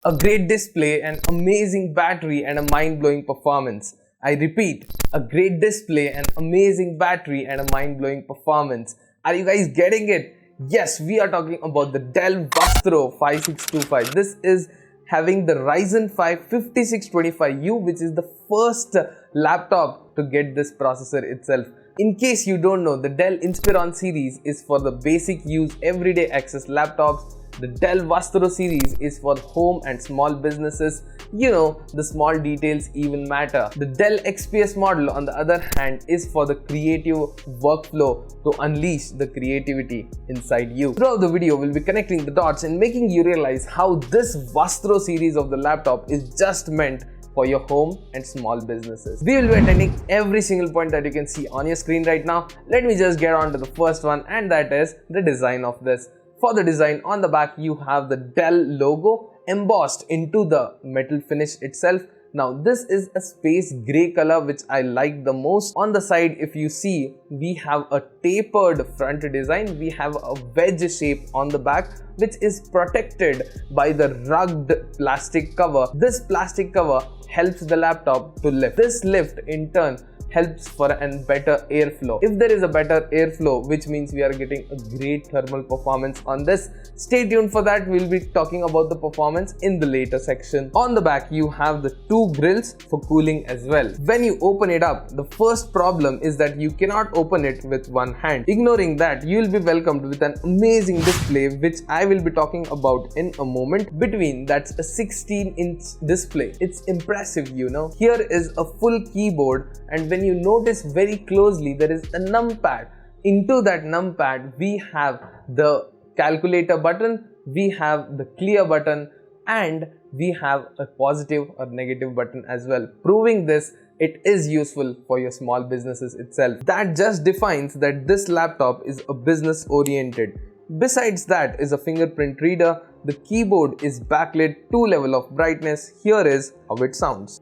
A great display, an amazing battery and a mind-blowing performance. I repeat, a great display, an amazing battery and a mind-blowing performance. Are you guys getting it? Yes, we are talking about the DELL Vostro 5625. This is having the Ryzen 5 5625U, which is the first laptop to get this processor itself. In case you don't know, the Dell Inspiron series is for the basic use everyday access laptops. The DELL Vostro series is for home and small businesses. You know, the small details even matter. The Dell XPS model, on the other hand, is for the creative workflow to unleash the creativity inside you. Throughout the video, we'll be connecting the dots and making you realize how this Vostro series of the laptop is just meant for your home and small businesses. We will be attending every single point that you can see on your screen right now. Let me just get on to the first one, and that is the design of this. For the design, on the back you have the Dell logo embossed into the metal finish itself. Now this is a space grey color, which I like the most. On the side, if you see, we have a tapered front design. We have a wedge shape on the back, which is protected by the rugged plastic cover. This plastic cover helps the laptop to lift. This lift in turn helps for a better airflow. If there is a better airflow, which means we are getting a great thermal performance on this. Stay tuned for that. We'll be talking about the performance in the later section. On the back, you have the two grills for cooling as well. When you open it up, the first problem is that you cannot open it with one hand. Ignoring that, you will be welcomed with an amazing display, which I will be talking about in a moment. Between, that's a 16-inch display. It's impressive, you know. Here is a full keyboard, and when you notice very closely, there is a numpad. Into that numpad, we have the calculator button, we have the clear button, and we have a positive or negative button as well. Proving this, it is useful for your small businesses itself. That just defines that this laptop is a business oriented. Besides that is a fingerprint reader. The keyboard is backlit, 2 level of brightness. Here is how it sounds.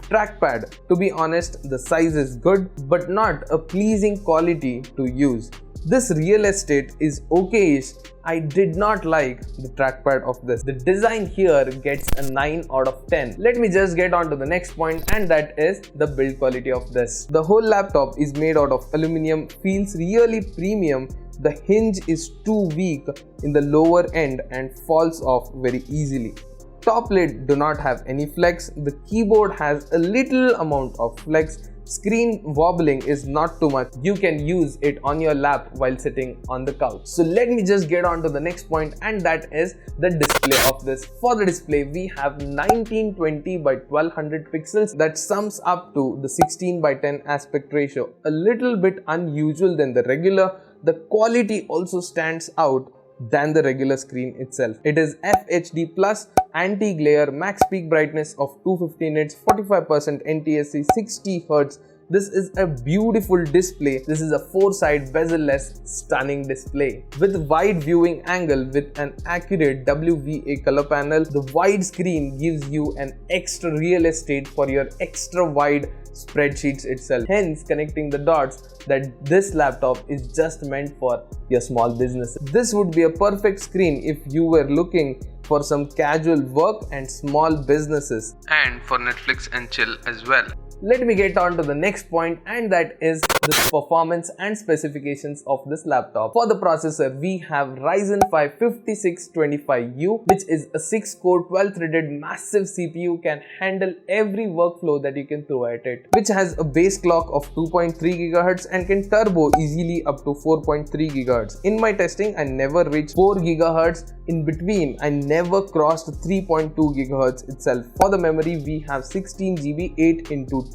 Trackpad, to be honest, the size is good but not a pleasing quality to use. This real estate is okayish. I did not like the trackpad of this. The design here gets a 9 out of 10. Let me just get on to the next point, and that is the build quality of this. The whole laptop is made out of aluminum, feels really premium. The hinge is too weak in the lower end and falls off very easily. Top lid do not have any flex. The keyboard has a little amount of flex. Screen wobbling is not too much. You can use it on your lap while sitting on the couch. So let me just get on to the next point, and that is the display of this. For the display, we have 1920 by 1200 pixels. That sums up to the 16 by 10 aspect ratio. A little bit unusual than the regular. The quality also stands out than the regular screen itself. It is fhd+ anti-glare, max peak brightness of 250 nits, 45% NTSC, 60 Hz. This is a beautiful display. This is a 4-side bezel-less stunning display with wide viewing angle with an accurate WVA color panel. The wide screen gives you an extra real estate for your extra wide spreadsheets itself, hence connecting the dots that this laptop is just meant for your small business. This would be a perfect screen if you were looking for some casual work and small businesses, and for Netflix and chill as well. Let me get on to the next point, and that is the performance and specifications of this laptop. For the processor, we have Ryzen 5 5625U, which is a 6-core 12-threaded massive CPU, can handle every workflow that you can throw at it, which has a base clock of 2.3 GHz and can turbo easily up to 4.3 GHz. In my testing, I never reached 4 GHz. In between, I never crossed 3.2 GHz itself. For the memory, we have 16 GB 8x2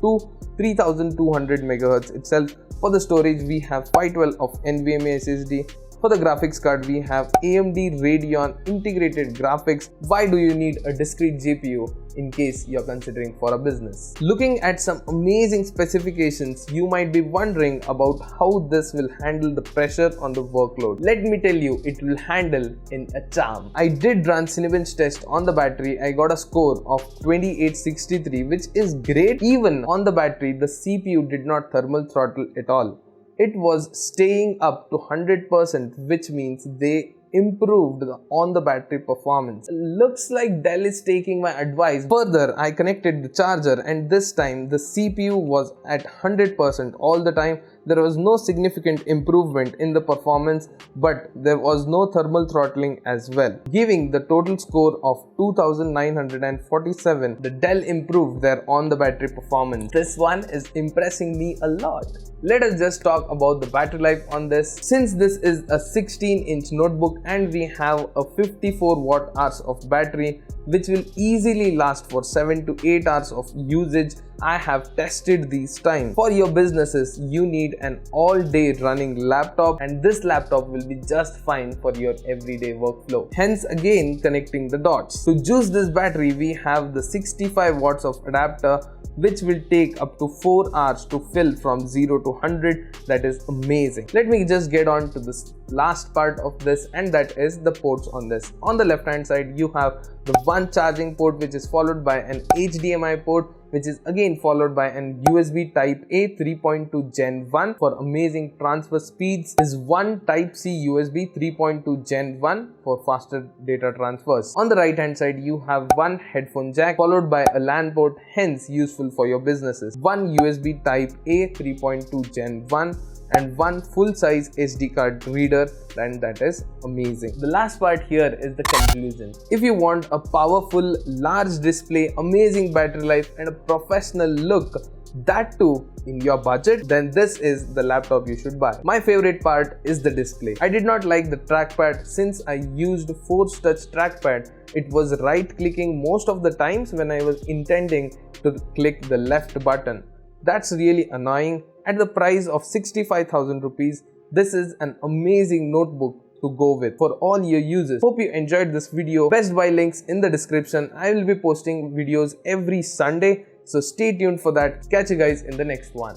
3200 MHz itself. For the storage, we have 512 of NVMe SSD. For the graphics card, we have AMD Radeon integrated graphics. Why do you need a discrete GPU in case you're considering for a business? Looking at some amazing specifications, you might be wondering about how this will handle the pressure on the workload. Let me tell you, it will handle in a charm. I did run Cinebench test on the battery. I got a score of 2863, which is great. Even on the battery, the CPU did not thermal throttle at all. it was staying up to 100%, which means they improved on the battery performance. Looks like Dell is taking my advice. Further, I connected the charger and this time the CPU was at 100% all the time. There was no significant improvement in the performance, but there was no thermal throttling as well, giving the total score of 2947. The Dell improved there on the battery performance. This one is impressing me a lot. Let us just talk about the battery life on this. Since this is a 16-inch notebook and we have a 54 watt-hours of battery, which will easily last for 7 to 8 hours of usage, I have tested these times. For your businesses, you need an all-day running laptop, and this laptop will be just fine for your everyday workflow. Hence again connecting the dots. To juice this battery, we have the 65 watts of adapter, which will take up to 4 hours to fill from 0 to 100. That is amazing. Let me just get on to this last part of this, and that is the ports on this. On the left hand side, you have the one charging port, which is followed by an HDMI port, which is again followed by an USB Type A 3.2 Gen 1 for amazing transfer speeds. Is one Type C USB 3.2 Gen 1 for faster data transfers. On the right hand side, you have one headphone jack followed by a LAN port, hence useful for your businesses. One USB Type A 3.2 Gen 1 and one full-size SD card reader, and that is amazing. The last part here is the conclusion. If you want a powerful, large display, amazing battery life and a professional look, that too in your budget, then this is the laptop you should buy. My favorite part is the display. I did not like the trackpad since I used Force Touch trackpad. It was right clicking most of the times when I was intending to click the left button. That's really annoying. At the price of 65,000 rupees, this is an amazing notebook to go with for all your users. Hope you enjoyed this video. Best buy links in the description. I will be posting videos every Sunday, so stay tuned for that. Catch you guys in the next one.